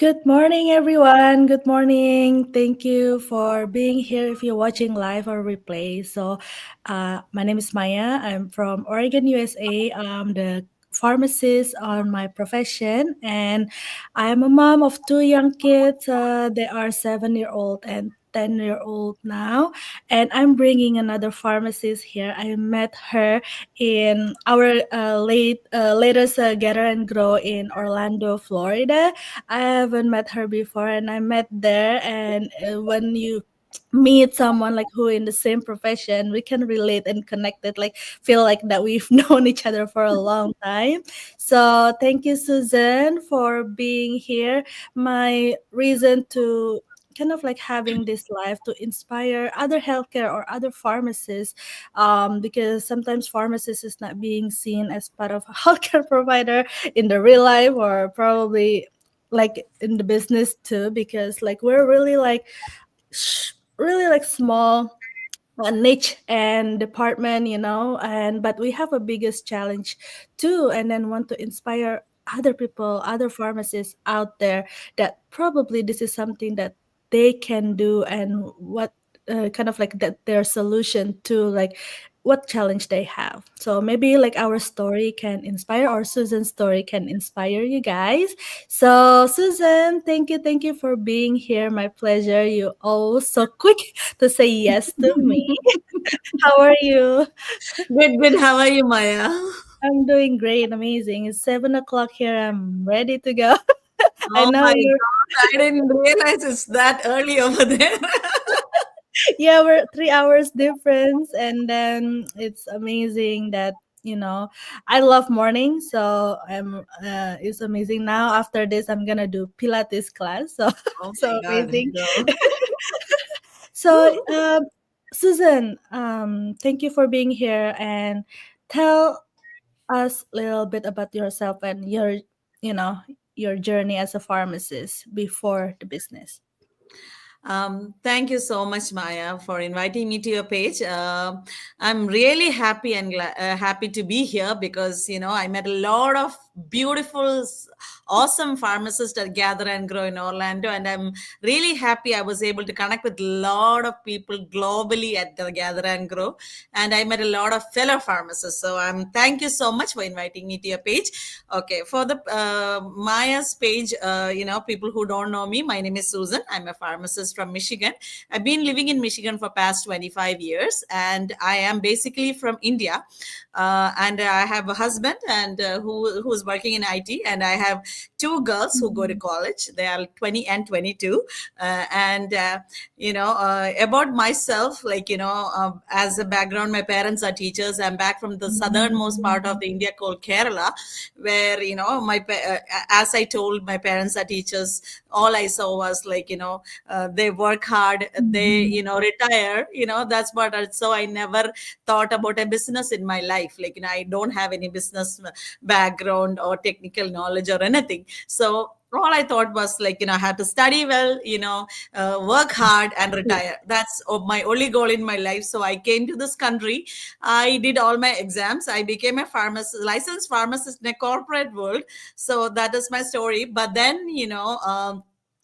Good morning, everyone. Good morning. Thank you for being here if you're watching live or replay. My name is Maya. I'm from Oregon, USA. I'm the pharmacist on my profession, and I'm a mom of two young kids. They are 7-year-old and 10-year-old now, and I'm bringing another pharmacist here. I met her in our latest Gather and Grow in Orlando, Florida. I haven't met her before, and I met there. And when you meet someone like who in the same profession, we can relate and connect it, like feel like that we've known each other for a long time. So thank you, Susan, for being here. My reason to kind of like having this live to inspire other healthcare or other pharmacists, because sometimes pharmacists is not being seen as part of a healthcare provider in the real life, or probably like in the business too, because like we're really like really like small niche and department, and but we have a biggest challenge too, and then want to inspire other people, other pharmacists out there, that probably this is something that they can do, and what kind of like that their solution to like what challenge they have. So maybe like our story can inspire, or Susan's story can inspire you guys. So Susan, thank you for being here. My pleasure. You always so quick to say yes to me. How are you? Good, good. How are you, Maya? I'm doing great, amazing. It's 7 o'clock here. I'm ready to go. I Oh know my you're, God, I didn't realize it's that early over there. yeah, we're 3 hours difference, and then it's amazing that I love morning, so it's amazing. Now after this, I'm gonna do Pilates class, so Oh my so God, amazing. no. So, Susan, thank you for being here, and tell us a little bit about yourself and you know, your journey as a pharmacist before the business. Thank you so much, Maya, for inviting me to your page. I'm really happy and happy to be here because I met a lot of beautiful, awesome pharmacists at Gather and Grow in Orlando, and I'm really happy I was able to connect with a lot of people globally at the Gather and Grow, and I met a lot of fellow pharmacists. So thank you so much for inviting me to your page. Okay, for the Maya's page, people who don't know me, my name is Susan. I'm a pharmacist from Michigan. I've been living in Michigan for past 25 years, and I am basically from India. And I have a husband and who's working in IT, and I have two girls who go to Mhm. college. They are 20 and 22. And about myself, as a background, my parents are teachers. I'm back from the southernmost part of Mhm. the India called Kerala, where as I told, my parents are teachers. All I saw was they work hard, they Mhm. retire. That's what so I never thought about a business in my life. I don't have any business background or technical knowledge or anything. So all I thought was I had to study well, work hard and retire. That's my only goal in my life. So I came to this country. I did all my exams. I became a pharmacist, licensed pharmacist in a corporate world. So that is my story. But then,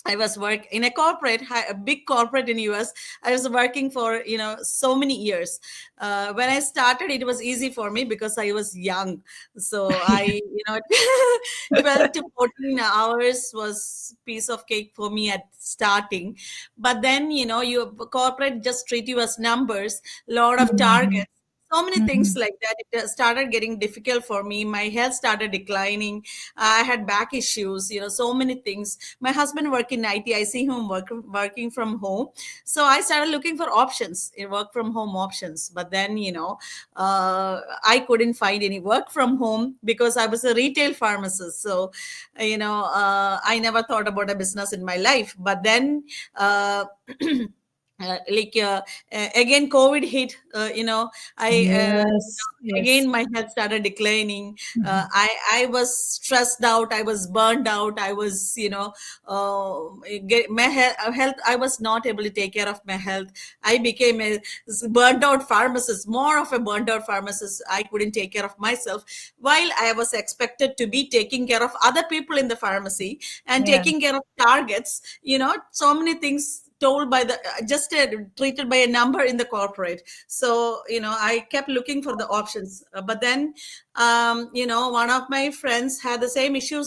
I was work in a corporate, a big corporate in US. I was working for so many years. When I started, it was easy for me because I was young. So 12 to 14 hours was piece of cake for me at starting. But then your corporate just treat you as numbers, lot of Mhm. targets, so many things Mhm. like that. It started getting difficult for me. My health started declining. I had back issues, so many things. My husband work in IT. I see him working from home. So I started looking for options, work from home options. But then I couldn't find any work from home because I was a retail pharmacist. So I never thought about a business in my life. But then again COVID hit. Yes, yes. Again my health started declining. Mhm. I was stressed out, I was burned out, I was, my health, I was not able to take care of my health. I became a burnt out pharmacist, more of a burnt out pharmacist. I couldn't take care of myself, while I was expected to be taking care of other people in the pharmacy and Yeah. taking care of targets. So many things told by the just treated by a number in the corporate. So I kept looking for the options. But then one of my friends had the same issue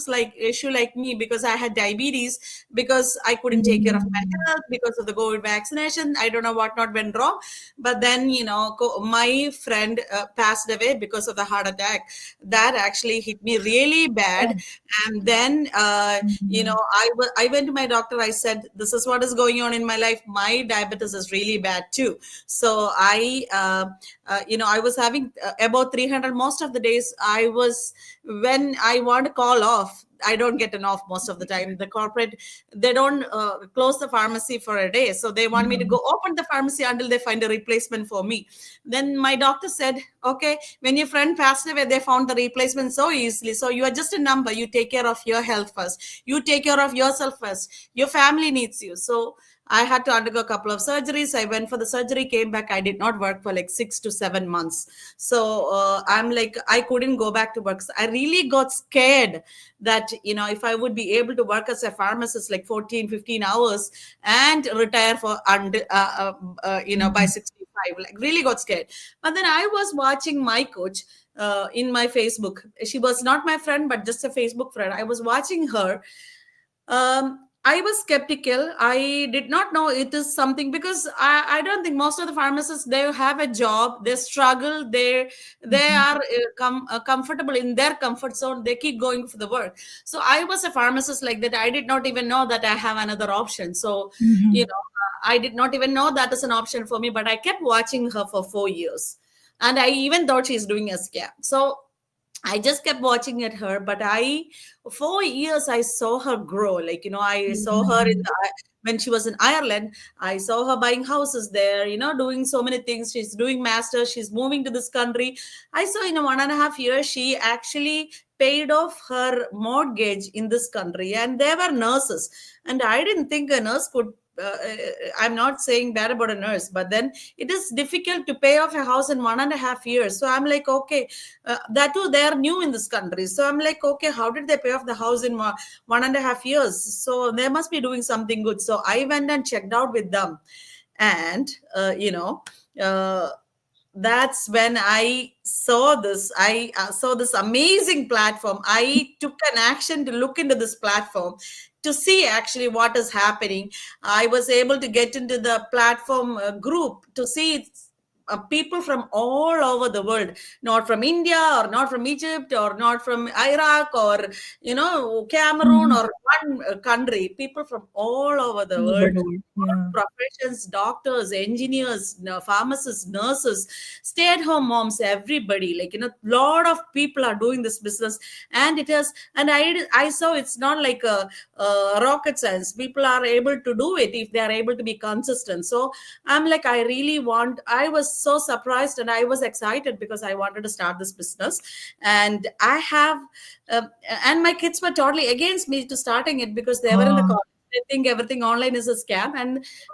like me, because I had diabetes, because I couldn't take care of my Mm. health, because of the COVID vaccination. I don't know what not went wrong. But then my friend passed away because of the heart attack. That actually hit me really bad. Oh. And then Mhm. I went to my doctor. I said, this is what is going on in my life. My diabetes is really bad too. So I was having about 300 most of the days. When I want to call off, I don't get an off most of the time. The corporate, they don't close the pharmacy for a day. So they want me to Mhm. go open the pharmacy until they find a replacement for me. Then my doctor said, okay, when your friend passed away, they found the replacement so easily. So you are just a number. You take care of your health first. You take care of yourself first. Your family needs you. So I had to undergo a couple of surgeries. I went for the surgery, came back. I did not work for like 6 to 7 months. So I'm like, I couldn't go back to work. So I really got scared that, if I would be able to work as a pharmacist like 14, 15 hours and retire by Mhm. 65, like really got scared. But then I was watching my coach in my Facebook. She was not my friend, but just a Facebook friend. I was watching her. I was skeptical. I did not know it is something, because I don't think most of the pharmacists, they have a job, they struggle, they Mhm. are comfortable in their comfort zone. They keep going for the work. So I was a pharmacist like that. I did not even know that I have another option. So Mhm. I did not even know that is an option for me. But I kept watching her for 4 years, and I even thought she's doing a scam. So I just kept watching at her. But 4 years, I saw her grow. Like, I saw her Mhm. when she was in Ireland. I saw her buying houses there, doing so many things. She's doing masters. She's moving to this country. I saw in 1.5 years, she actually paid off her mortgage in this country. And they were nurses. And I didn't think a nurse could. I'm not saying bad about a nurse, but then it is difficult to pay off a house in 1.5 years. So I'm like, okay, that too, they are new in this country. So I'm like, okay, how did they pay off the house in 1.5 years? So they must be doing something good. So I went and checked out with them. And uh, that's when I saw this. I saw this amazing platform. I took an action to look into this platform to see actually what is happening. I was able to get into the platform group to see people from all over the world, not from India or not from Egypt or not from Iraq or Cameroon Mhm. or one country. People from all over the All over world, the world. Yeah. professions, doctors, engineers, pharmacists, nurses, stay-at-home moms, everybody. Like, lot of people are doing this business. And it is, and I saw it's not like a rocket science. People are able to do it if they are able to be consistent. So I'm like, I was so surprised and I was excited because I wanted to start this business. And I have, um, and my kids were totally against me to starting it, because they were in the Oh, college. They think everything online is a scam,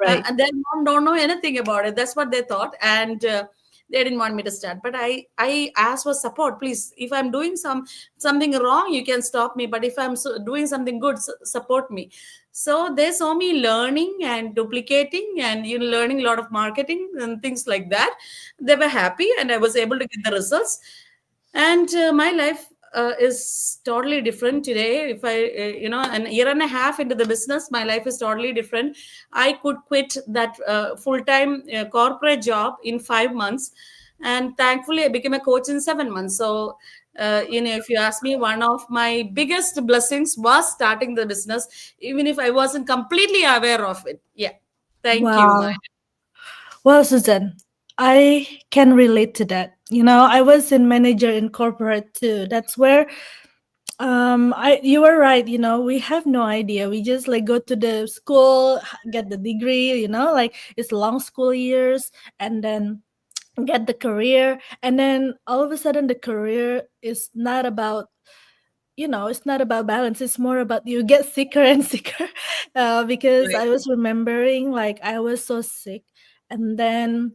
right. and their mom don't know anything about it. That's what they thought. And they didn't want me to start. But I asked for support. Please, if I'm doing something wrong, you can stop me. But if I'm doing something good, support me. So they saw me learning and duplicating and learning a lot of marketing and things like that. They were happy, and I was able to get the results. And my life is totally different today. If I an year and a half into the business, my life is totally different. I could quit that full-time corporate job in 5 months, and thankfully I became a coach in 7 months. So if you ask me, one of my biggest blessings was starting the business, even if I wasn't completely aware of it. Yeah. Thank you, Maya. Wow. Well, Susan, I can relate to that. I was in manager in corporate too. That's where I you were right. We have no idea. We just like go to the school, get the degree. Like it's long school years, and then get the career, and then all of a sudden the career is not about it's not about balance. It's more about you get sicker and sicker. Because Right, I was remembering like I was so sick, and then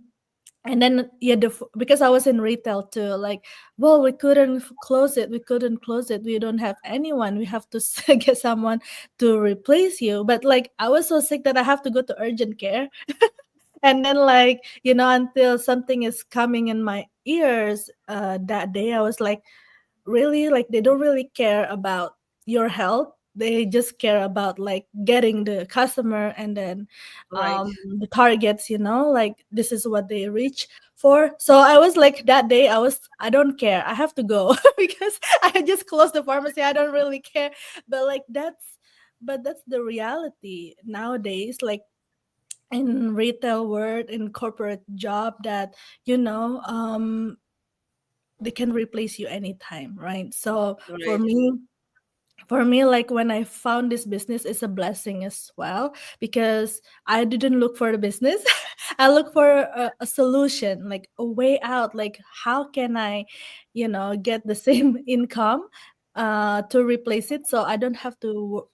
yeah, because I was in retail too. Like, well, we couldn't close it. We couldn't close it. We don't have anyone. We have to get someone to replace you. But like, I was so sick that I have to go to urgent care, and then like until something is coming in my ears. That day, I was like, really, like they don't really care about your health. They just care about like getting the customer, and then right, the targets, like this is what they reach for. So I was like, that day I don't care, I have to go. Because I just closed the pharmacy. I don't really care. But like that's the reality nowadays, like in retail world, in corporate job, that you know um they can replace you anytime, right? So for right, me, like when I found this business is a blessing as well, because I didn't look for the business. I look for a solution, like a way out. Like how can I, get the same income to replace it, so I don't have to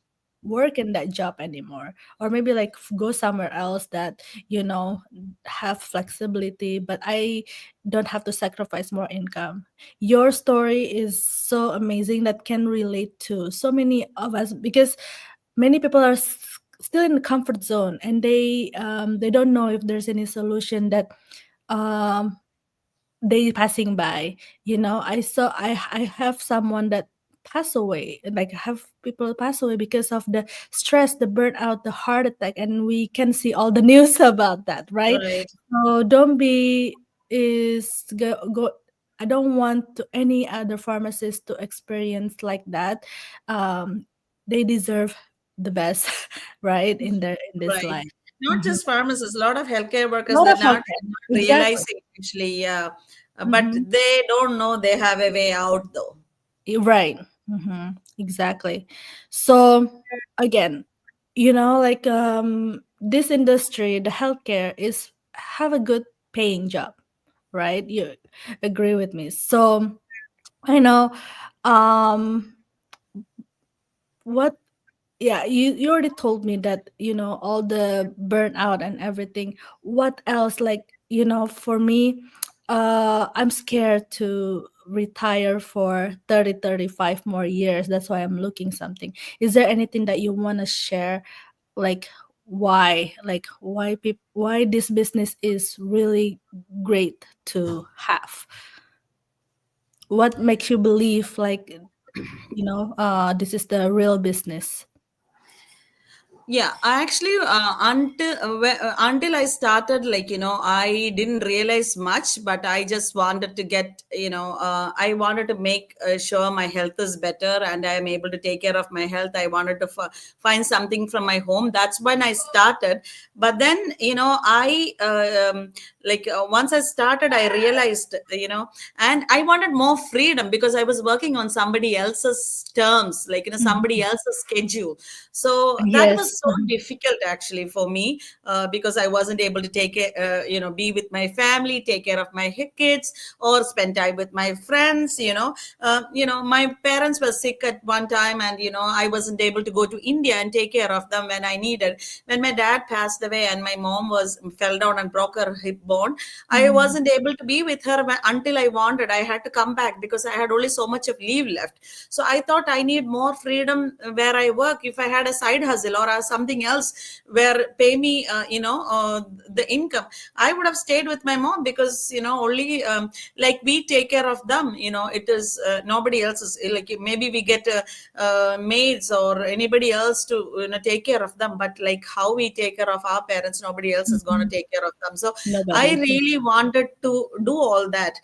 work in that job anymore, or maybe like go somewhere else that have flexibility, but I don't have to sacrifice more income. Your story is so amazing, that can relate to so many of us, because many people are still in the comfort zone, and they don't know if there's any solution that um they passing by. I have someone that passed away, like I have people pass away because of the stress, the burnout, the heart attack, and we can see all the news about that, right? right. So don't be is go I don't want to any other pharmacist to experience like that. They deserve the best, right, in this Right. life. Not Mhm. just pharmacists, a lot of healthcare workers, Lot they're of not, healthcare, not exactly. realizing actually, yeah. But Hmm. they don't know they have a way out though. Right. Exactly. So again, like this industry, the healthcare is have a good paying job, right? You agree with me. So I know um what yeah, you already told me that all the burnout and everything. What else, like for me, I'm scared to retire for 30, 35 more years. That's why I'm looking something. Is there anything that you want to share, like why this business is really great to have? What makes you believe like this is the real business? Yeah, I actually until I started, like I didn't realize much, but I just wanted to get, I wanted to make sure my health is better and I am able to take care of my health. I wanted to find something from my home. That's when I started. But then I once I started, I realized, and I wanted more freedom because I was working on somebody else's terms, like somebody Mhm. else's schedule. So that Yes. was so difficult actually for me, because I wasn't able to be with my family, take care of my kids, or spend time with my friends. My parents were sick at one time, and I wasn't able to go to India and take care of them when I needed. When my dad passed away and my mom was fell down and broke her hip bone, I Mhm. wasn't able to be with her until I wanted. I had to come back because I had only so much of leave left. So I thought I need more freedom where I work. If I had a side hustle or something else where pay me the income, I would have stayed with my mom, because only like we take care of them. It is nobody else's, like maybe we get maids or anybody else to take care of them, but like how we take care of our parents, nobody else is going to Mhm. take care of them. So I Nobody. really wanted to do all that.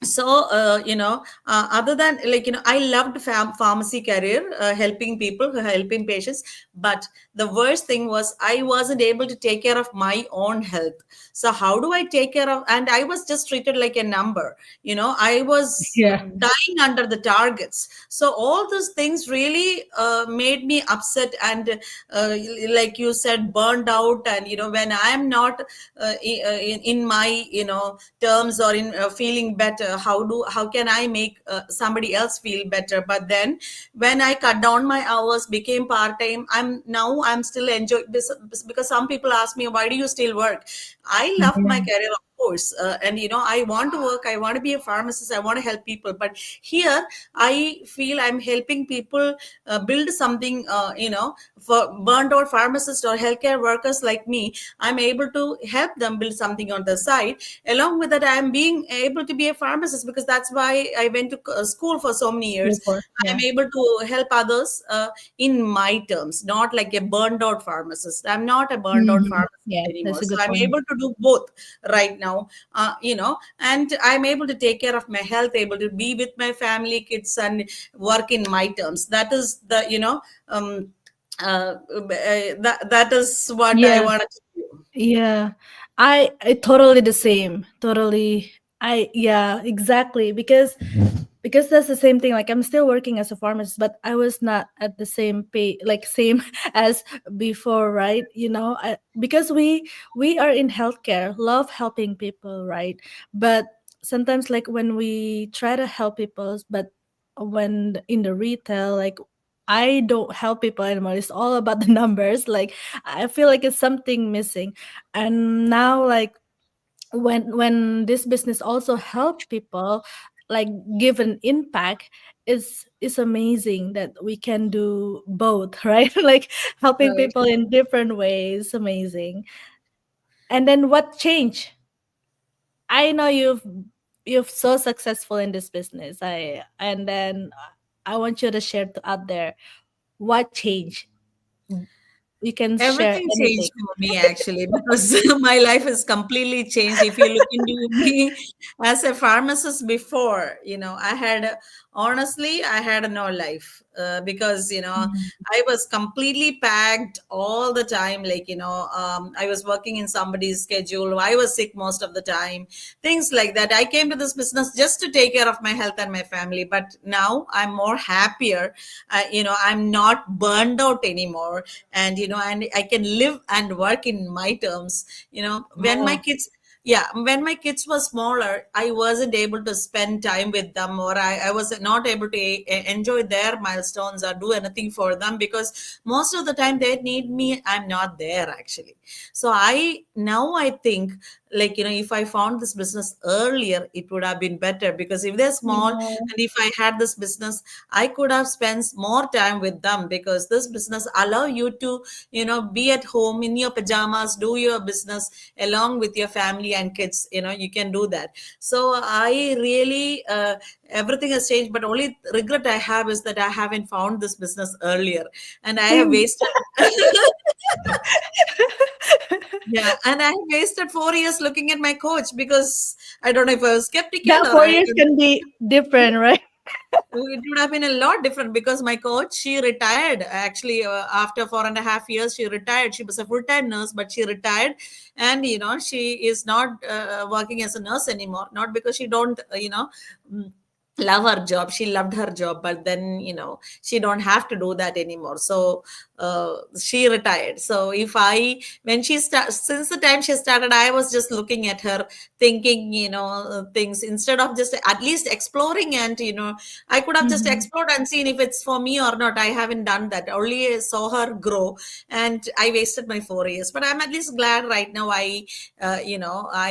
So other than, like, I loved pharmacy career, helping people, helping patients. But the worst thing was I wasn't able to take care of my own health. So how do I take care of, and I was just treated like a number. I was Yeah. dying under the targets. So all those things really made me upset, and like you said, burned out. And when I am not in my terms, or in feeling better, how can I make somebody else feel better? But then when I cut down my hours, became part time, I'm still enjoying this, because some people ask me, why do you still work? I love my Yeah. career, of course, and I want to work, I want to be a pharmacist, I want to help people. But here I feel I'm helping people build something, for burned out pharmacists or healthcare workers like me. I'm able to help them build something on the side. Along with that, I'm being able to be a pharmacist, because that's why I went to school for so many years. Super. I'm Yeah. able to help others in my terms, not like a burned out pharmacist. I'm not a burned out pharmacist Yeah, anymore. that's a So good I'm point. able to do both right now, and I'm able to take care of my health, able to be with my family, kids, and work in my terms. That is the, that is what I Yeah. wanted to do. Yeah, I totally the same. Totally. Yeah, exactly. Because that's the same thing. Like I'm still working as a pharmacist, but I was not at the same pay, like same as before, right? Because we are in healthcare, love helping people, right? But sometimes, like when we try to help people, but when in the retail, like I don't help people anymore. It's all about the numbers. Like I feel like it's something missing. And now, like when this business also help people, like give an impact, is amazing that we can do both, right? Like helping Right. people in different ways, amazing. And then what changed? I know you've so successful in this business. I want you to share to out there what changed. You can share Everything anything. changed for me, actually, because my life has completely changed. If you look into me as a pharmacist before, honestly, I had no life, because Mm. I was completely packed all the time. Like, I was working in somebody's schedule. I was sick most of the time, things like that. I came to this business just to take care of my health and my family. But now I'm more happier. I'm not burned out anymore. And and I can live and work in my terms. When my Oh, kids, yeah, when my kids were smaller, I wasn't able to spend time with them, or I was not able to enjoy their milestones or do anything for them, because most of the time they need me, I'm not there, actually. So I think, like, if I found this business earlier, it would have been better, because if they're small, yeah. and if I had this business, I could have spent more time with them, because this business allow you to be at home in your pajamas, do your business along with your family and kids. You can do that. So I really, everything has changed, but only regret I have is that I haven't found this business earlier, and I have Same. wasted. Yeah, and I have wasted 4 years looking at my coach, because I don't know if I was skeptical, That or 4 years can be different, right? it would have been a lot different, because my coach, she retired, actually, after 4.5 years. She retired. She was a full-time nurse, but she retired. And she is not working as a nurse anymore, not because she don't mm, love her job. She loved her job, but then she don't have to do that anymore. So she retired. So if I when she start since the time she started, I was just looking at her, thinking, things, instead of just at least exploring. And I could have just Mhm. explored and seen if it's for me or not. I haven't done that. Only saw her grow, and I wasted my 4 years. But I'm at least glad right now. I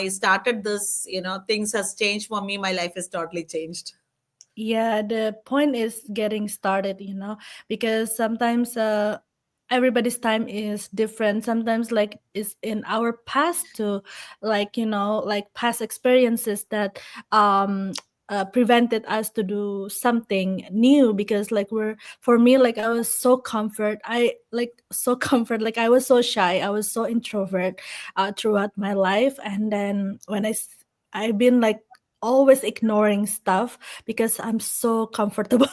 started this. Things has changed for me. My life is totally changed. Yeah, the point is getting started, because sometimes everybody's time is different. Sometimes like it's in our past to like, like past experiences that prevented us to do something new, because like we're for me, like I was so comfort. I like so comfort, like I was so shy. I was so introvert throughout my life. And then I've been like always ignoring stuff because I'm so comfortable.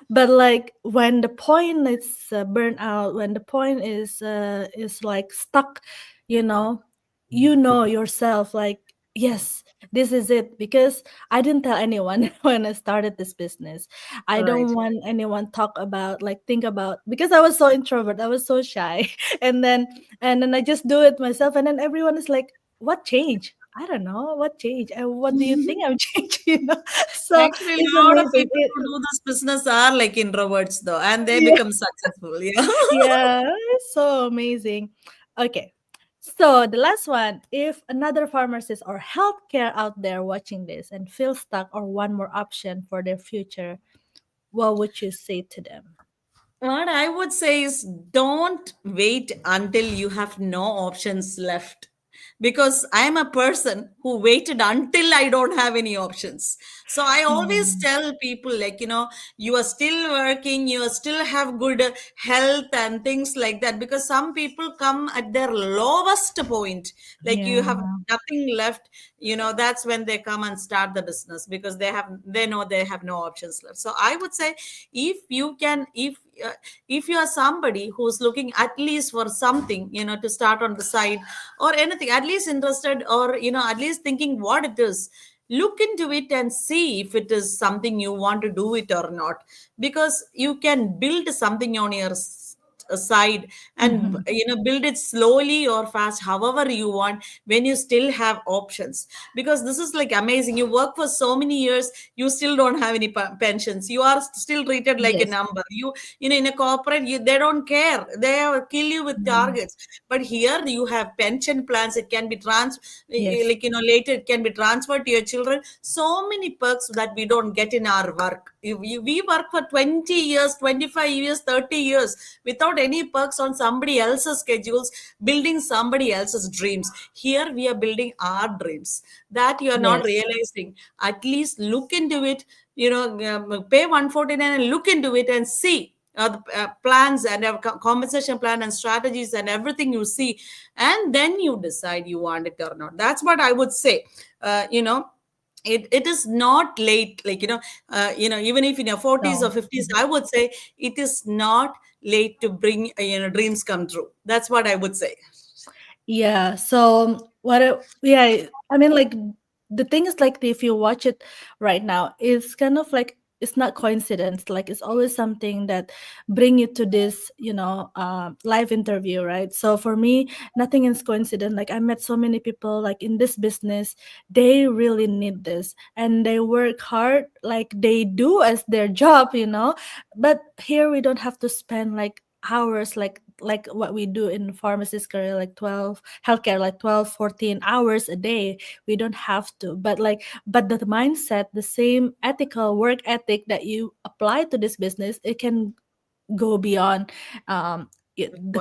But like when the point is burnt out, when the point is like stuck, you know, you know yourself like, yes, this is it, because I didn't tell anyone when I started this business. I Right. don't want anyone talk about, like, think about, because I was so introvert, I was so shy. and then and then I just do it myself, and then everyone is like, what changed? I don't know what changed. And what do you think I've changed? So Actually, it's a lot of amazing. people who do this business are like introverts, though, and they Yeah, become successful. Yeah. yeah, it's so amazing. Okay. So the last one, if another pharmacist or healthcare out there watching this and feel stuck or want more option for their future, what would you say to them? What I would say is don't wait until you have no options left. Because I am a person who waited until I don't have any options. So I always Mm, tell people, like, you are still working, you still have good health and things like that. Because some people come at their lowest point, like you have yeah. nothing left, that's when they come and start the business because they know they have no options left. So I would say, if you can, if you are somebody who's looking at least for something, to start on the side or anything, at least interested, or at least thinking what it is, look into it and see if it is something you want to do it or not. Because you can build something on your side, and Mhm. build it slowly or fast, however you want, when you still have options. Because this is like amazing, you work for so many years, you still don't have any pensions, you are still treated like a Yes. number. In a corporate, they don't care, they kill you with Mm, targets. But here you have pension plans, it can be yes. like, later it can be transferred to your children. So many perks that we don't get in our work. We work for 20 years, 25 years, 30 years without any perks on somebody else's schedules, building somebody else's dreams. Here we are building our dreams that you are not Yes. realizing. At least look into it, pay 149 and look into it and see the plans and compensation plan and strategies and everything you see, and then you decide you want it or not. That's what I would say. It is not late, like, even if in your 40s or No. 50s, I would say it is not late to bring dreams come true. That's what I would say. Yeah. So yeah, I mean, like, the thing is, like, if you watch it right now, it's kind of like, it's not coincidence. Like, it's always something that bring you to this, live interview, right? So for me, nothing is coincidence. Like, I met so many people like in this business, they really need this and they work hard, like they do as their job. But here we don't have to spend like hours, like what we do in pharmacist career, like 12 healthcare, like 12, 14 hours a day. We don't have to, but the mindset, the same ethical work ethic that you apply to this business, it can go beyond the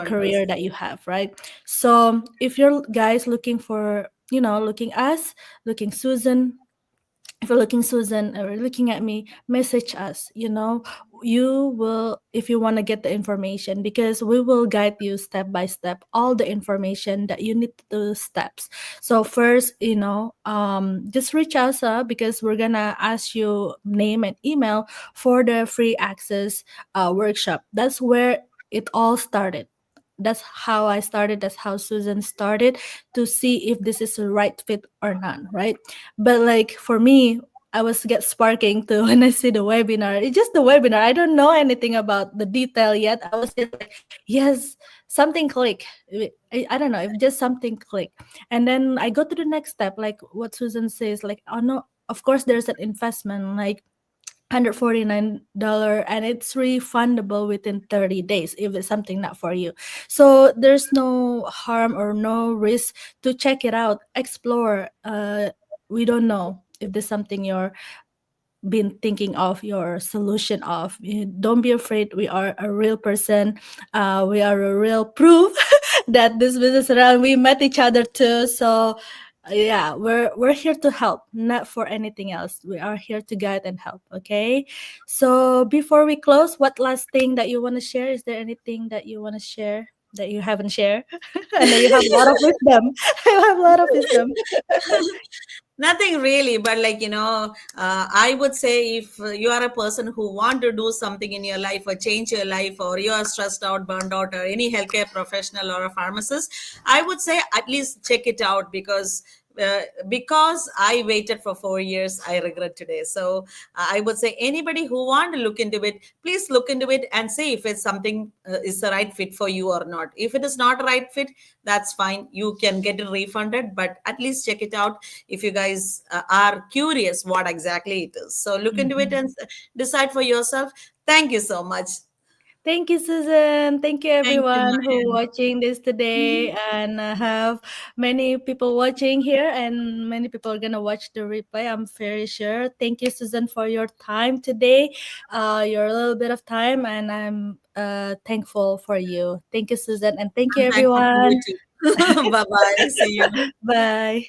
career Wonders. that you have, right? So if you're guys looking for, looking us, looking Susan, if you're looking Susan or looking at me, message us. You will, if you want to get the information, because we will guide you step by step all the information that you need to do steps. So first, just reach us, because we're gonna ask you name and email for the free access workshop. That's where it all started. That's how I started, that's how Susan started, to see if this is the right fit or not, right? But like for me, I was get sparking to when I see the webinar. It's just the webinar. I don't know anything about the detail yet. I was just like, yes, something click. I don't know if just something click. And then I go to the next step, like what Susan says, like, oh no, of course there's an investment, like $149, and it's refundable within 30 days if it's something not for you. So there's no harm or no risk to check it out, explore. We don't know if there's something you're been thinking of your solution of. Don't be afraid, we are a real person. We are a real proof that this business around, we met each other too. So yeah, we're here to help, not for anything else. We are here to guide and help. Okay, so before we close, what last thing that you want to share? Is there anything that you want to share that you haven't shared? I know you have a lot of wisdom. You have a lot of wisdom. Nothing really, but I would say if you are a person who want to do something in your life or change your life, or you are stressed out, burned out, or any healthcare professional or a pharmacist, I would say at least check it out, uh, because I waited for 4 years, I regret today. So I would say anybody who want to look into it, please look into it and see if it's something is the right fit for you or not. If it is not a right fit, that's fine. You can get it refunded, but at least check it out if you guys are curious what exactly it is. So look into it Mhm. and decide for yourself. Thank you so much. Thank you, Susan. Thank you, Thank you, everyone who Maya. watching this today, and have many people watching here, and many people are gonna watch the replay. I'm very sure. Thank you, Susan, for your time today. Your little bit of time, and I'm thankful for you. Thank you, Susan, and thank you, I'm thankful for you everyone. too. Bye bye. See you. Bye.